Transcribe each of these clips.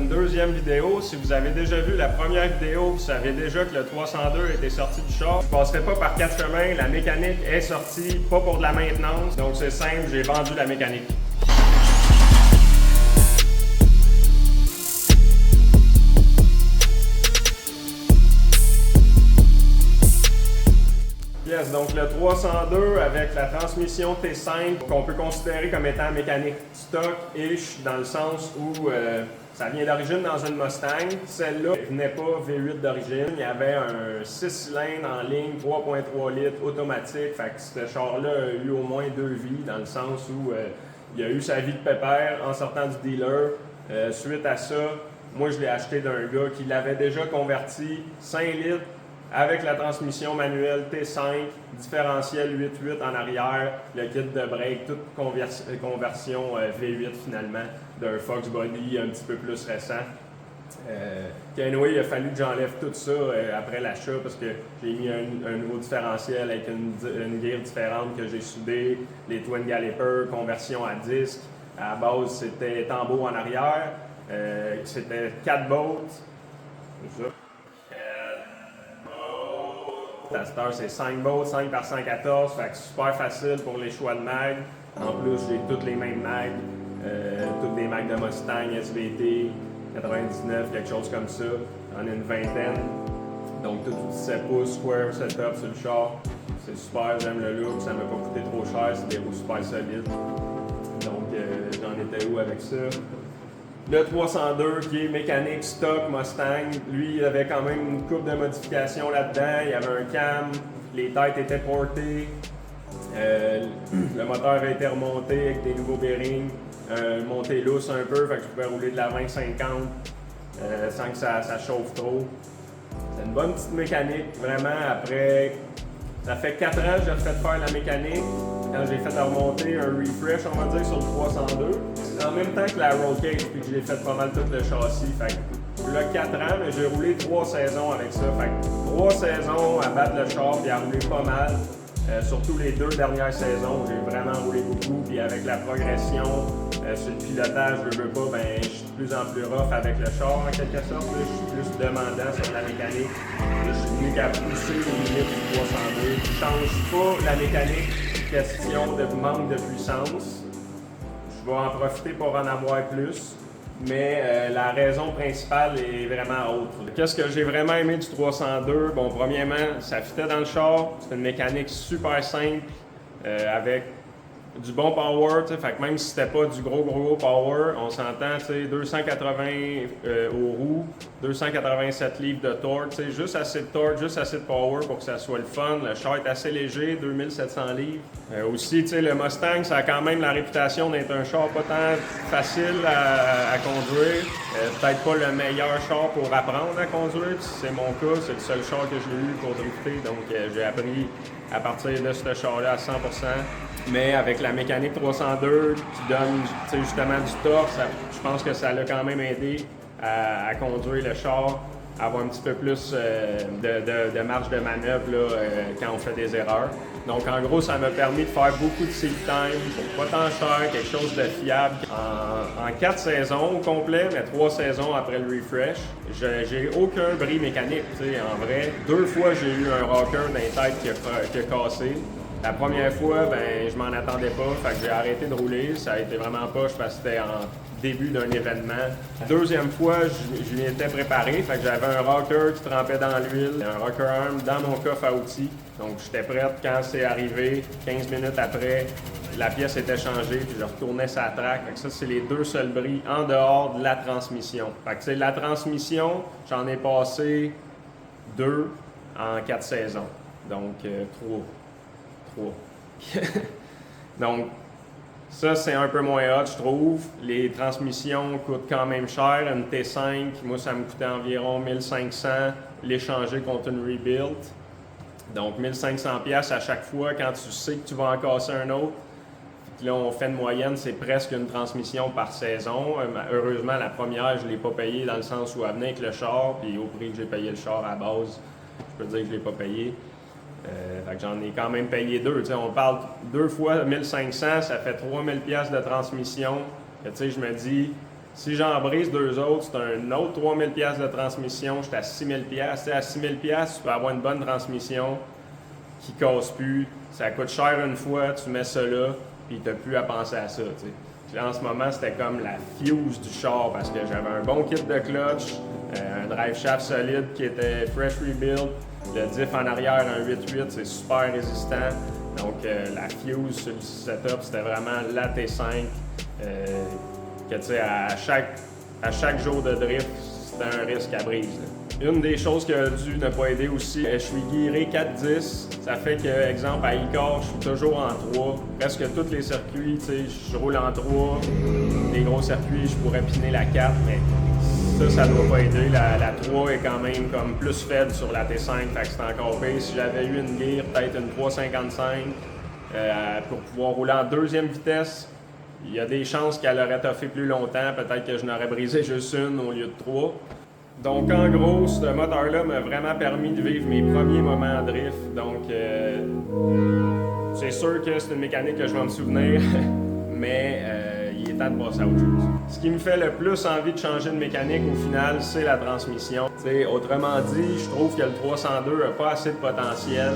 une deuxième vidéo. Si vous avez déjà vu la première vidéo, vous savez déjà que le 302 était sorti du char. Je ne passerai pas par 4 chemins, la mécanique est sortie, pas pour de la maintenance. Donc c'est simple, j'ai vendu la mécanique. Yes, donc le 302 avec la transmission T5 qu'on peut considérer comme étant mécanique stock-ish dans le sens où ça vient d'origine dans une Mustang. Celle-là ne venait pas V8 d'origine. Il y avait un 6 cylindres en ligne, 3.3 litres automatique. Fait que ce char-là a eu au moins 2 vies dans le sens où il a eu sa vie de pépère en sortant du dealer. Suite à ça, moi je l'ai acheté d'un gars qui l'avait déjà converti 5 litres avec la transmission manuelle T5, différentiel 8.8 en arrière, le kit de break, toute conversion V8 finalement d'un Fox Body un petit peu plus récent. Anyway, il a fallu que j'enlève tout ça après l'achat parce que j'ai mis un nouveau différentiel avec une gear différente que j'ai soudé, les Twin Galipers, conversion à disque. À la base, c'était tambour en arrière, c'était 4 bolts. C'est ça. À cette heure, c'est 5 bolts, 5 par 114, fait que super facile pour les choix de mag. En plus, j'ai toutes les mêmes mags, toutes des mags de Mustang, SVT, 99, quelque chose comme ça. J'en ai une vingtaine. Donc, tout 17 pouces, square setup sur le char. C'est super, j'aime le look, ça m'a pas coûté trop cher, c'est des roues super solides. Donc, j'en étais où avec ça? Le 302 qui est mécanique stock Mustang, lui il avait quand même une couple de modifications là-dedans, il y avait un cam, les têtes étaient portées, le moteur avait été remonté avec des nouveaux bearings, monté lousse un peu, fait que je pouvais rouler de la 20-50 sans que ça chauffe trop. C'est une bonne petite mécanique, vraiment après, ça fait 4 ans que j'ai refait faire la mécanique. Quand j'ai fait remonter un refresh, on va dire, sur le 302. C'est en même temps que la roll cage, puis que j'ai fait pas mal tout le châssis. Fait que là, 4 ans, mais j'ai roulé 3 saisons avec ça. Fait que 3 saisons à battre le char, puis à rouler pas mal. Surtout les 2 dernières saisons, j'ai vraiment roulé beaucoup. Puis avec la progression, sur le pilotage, je veux pas, ben, je suis de plus en plus rough avec le char, en quelque sorte. Là, je suis plus demandant sur la mécanique. Là, je suis venu qu'à pousser les limites du 302. Je change pas la mécanique. Question de manque de puissance. Je vais en profiter pour en avoir plus, mais la raison principale est vraiment autre. Qu'est-ce que j'ai vraiment aimé du 302? Bon, premièrement, ça fitait dans le char. C'est une mécanique super simple avec du bon power, fait que même si c'était pas du gros power, on s'entend, 280 aux roues, 287 livres de torque, juste assez de torque, juste assez de power pour que ça soit le fun. Le char est assez léger, 2700 livres. Aussi, le Mustang, ça a quand même la réputation d'être un char pas tant facile à conduire. Peut-être pas le meilleur char pour apprendre à conduire, c'est mon cas, c'est le seul char que j'ai eu pour drifter, donc j'ai appris à partir de ce char-là à 100%. Mais avec la mécanique 302 qui donne justement du torque, je pense que ça l'a quand même aidé à conduire le char, à avoir un petit peu plus de marge de manœuvre là, quand on fait des erreurs. Donc en gros, ça m'a permis de faire beaucoup de seat time pour pas tant cher, quelque chose de fiable. En 4 saisons au complet, mais 3 saisons après le refresh, j'ai aucun bris mécanique. En vrai, 2 fois j'ai eu un rocker dans les têtes qui a cassé. La première fois, ben, je m'en attendais pas, fait que j'ai arrêté de rouler. Ça a été vraiment poche parce que c'était en début d'un événement. Deuxième fois, je m'y étais préparé, fait que j'avais un rocker qui trempait dans l'huile, un rocker arm dans mon coffre à outils. Donc j'étais prête quand c'est arrivé. 15 minutes après, la pièce était changée, puis je retournais sa track. Fait que ça, c'est les 2 seuls bris en dehors de la transmission. Fait que la transmission, j'en ai passé 2 en 4 saisons. Donc 3. Donc, ça, c'est un peu moins hot, je trouve. Les transmissions coûtent quand même cher. Une T5, moi, ça me coûtait environ 1500 l'échanger contre une rebuild. Donc, 1500$ à chaque fois quand tu sais que tu vas en casser un autre. Puis là, on fait une moyenne, c'est presque une transmission par saison. Heureusement, la première, je ne l'ai pas payée dans le sens où elle venait avec le char. Puis au prix que j'ai payé le char à la base, je peux dire que je ne l'ai pas payé. Fait que j'en ai quand même payé 2. On parle 2 fois 1500, ça fait 3000$ de transmission. Je me dis, Si j'en brise 2 autres, c'est un autre 3000$ de transmission, j'étais à 6000$. À 6000$, tu peux avoir une bonne transmission qui casse plus. Ça coûte cher une fois, tu mets ça là, puis tu n'as plus à penser à ça. T'sais. Là, en ce moment, c'était comme la fuse du char parce que j'avais un bon kit de clutch, un drive shaft solide qui était fresh rebuild, le diff en arrière, un 8.8, c'est super résistant. Donc, la fuse sur le setup, c'était vraiment la T5. Que tu sais, à chaque jour de drift, c'était un risque à brise. Là. Une des choses qui a dû ne pas aider aussi, je suis guiré 4-10. Ça fait que, exemple, à Icar, je suis toujours en 3. Presque tous les circuits, tu sais, je roule en 3. Les gros circuits, je pourrais piner la 4, mais ça ne doit pas aider. La 3 est quand même comme plus faible sur la T5, fait que c'est encore pire. Si j'avais eu une gear, peut-être une 355, pour pouvoir rouler en 2e vitesse, il y a des chances qu'elle aurait toffé plus longtemps. Peut-être que je n'aurais brisé juste une au lieu de 3. Donc, en gros, ce moteur-là m'a vraiment permis de vivre mes premiers moments en drift. Donc, c'est sûr que c'est une mécanique que je vais me souvenir, mais il est temps de passer à autre chose. Ce qui me fait le plus envie de changer de mécanique, au final, c'est la transmission. T'sais, autrement dit, je trouve que le 302 n'a pas assez de potentiel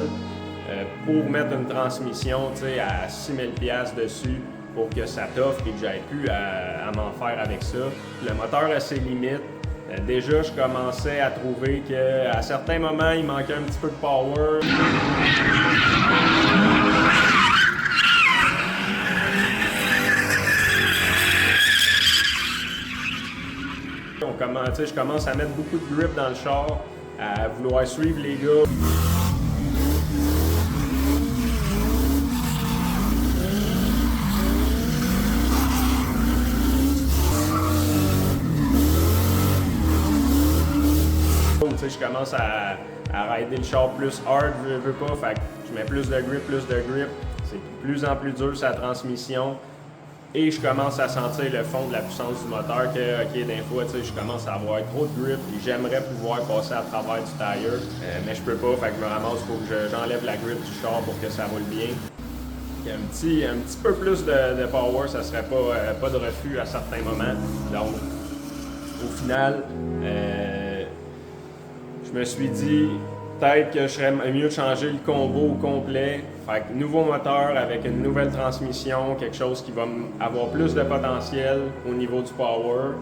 pour mettre une transmission à 6000$ dessus, pour que ça t'offre et que j'aille plus à m'en faire avec ça. Le moteur a ses limites. Déjà, je commençais à trouver qu'à certains moments, il manquait un petit peu de power. Je commence à mettre beaucoup de grip dans le char, à vouloir suivre les gars. Je commence à rider le char plus hard, je veux pas, fait que je mets plus de grip. C'est de plus en plus dur sa transmission. Et je commence à sentir le fond de la puissance du moteur que, OK, d'un fois, je commence à avoir trop de grip et j'aimerais pouvoir passer à travers du tire, mais je peux pas, fait que je me ramasse, il faut que j'enlève la grip du char pour que ça roule bien. Un petit peu plus de power, ça serait pas de refus à certains moments. Donc, au final, je me suis dit, peut-être que je serais mieux de changer le combo au complet. Fait que nouveau moteur avec une nouvelle transmission, quelque chose qui va avoir plus de potentiel au niveau du power,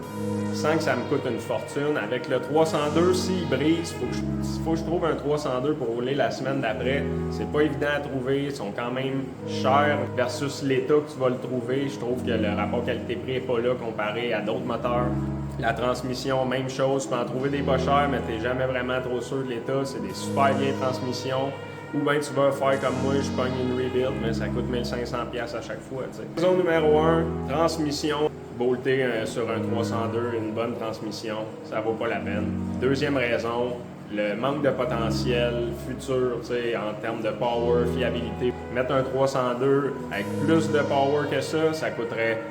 sans que ça me coûte une fortune. Avec le 302, s'il brise, faut que je trouve un 302 pour rouler la semaine d'après. C'est pas évident à trouver, ils sont quand même chers versus l'état que tu vas le trouver. Je trouve que le rapport qualité-prix n'est pas là comparé à d'autres moteurs. La transmission, même chose, tu peux en trouver des pas chers, mais tu n'es jamais vraiment trop sûr de l'état. C'est des super vieilles transmissions. Ou bien tu vas faire comme moi, je pogne une rebuild, mais ça coûte 1500$ à chaque fois. T'sais. Raison numéro 1, transmission. Bolter sur un 302, une bonne transmission, ça vaut pas la peine. Deuxième raison, le manque de potentiel futur en termes de power, fiabilité. Mettre un 302 avec plus de power que ça coûterait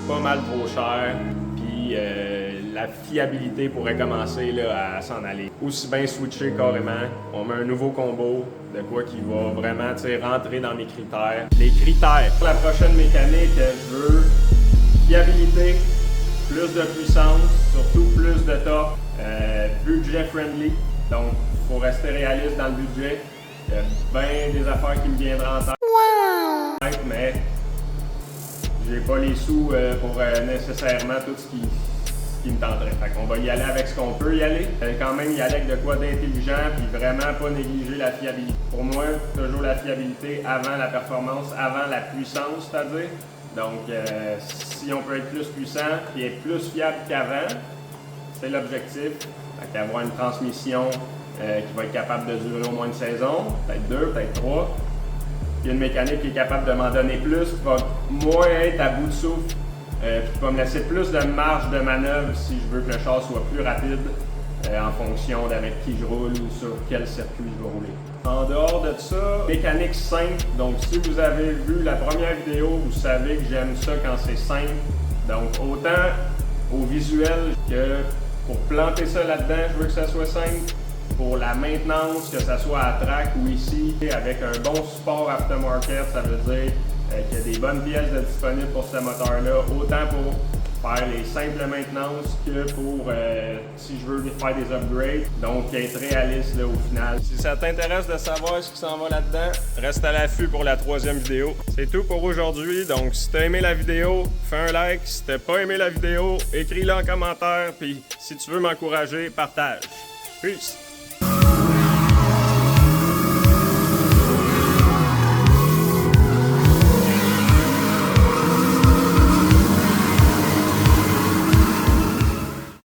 pas mal trop cher. Puis la fiabilité pourrait commencer là, à s'en aller. Aussi bien switcher carrément. On met un nouveau combo de quoi qui va vraiment rentrer dans mes critères. Les critères. Pour la prochaine mécanique, je veux fiabilité, plus de puissance, surtout plus de torque, budget friendly. Donc, il faut rester réaliste dans le budget. Il y a bien des affaires qui me viendraient en tête. Mais j'ai pas les sous pour nécessairement tout ce qui me tenterait. Fait qu'on va y aller avec ce qu'on peut y aller. Quand même y aller avec de quoi d'intelligent puis vraiment pas négliger la fiabilité. Pour moi, toujours la fiabilité avant la performance, avant la puissance, c'est-à-dire. Donc, si on peut être plus puissant et être plus fiable qu'avant, c'est l'objectif. Fait qu'avoir une transmission qui va être capable de durer au moins une saison, peut-être 2, peut-être 3. Puis une mécanique qui est capable de m'en donner plus, qui va moins être à bout de souffle. Qui va me laisser plus de marge de manœuvre si je veux que le char soit plus rapide en fonction d'avec qui je roule ou sur quel circuit je vais rouler. En dehors de ça, mécanique simple. Donc si vous avez vu la première vidéo, vous savez que j'aime ça quand c'est simple. Donc autant au visuel que pour planter ça là-dedans, je veux que ça soit simple. Pour la maintenance, que ça soit à track ou ici, avec un bon support aftermarket, ça veut dire qu'il y a des bonnes pièces disponibles pour ce moteur-là, autant pour faire les simples maintenances que pour si je veux faire des upgrades. Donc, être réaliste là, au final. Si ça t'intéresse de savoir ce qui s'en va là-dedans, reste à l'affût pour la 3e vidéo. C'est tout pour aujourd'hui. Donc, si t'as aimé la vidéo, fais un like. Si t'as pas aimé la vidéo, écris-le en commentaire. Puis, si tu veux m'encourager, partage. Peace!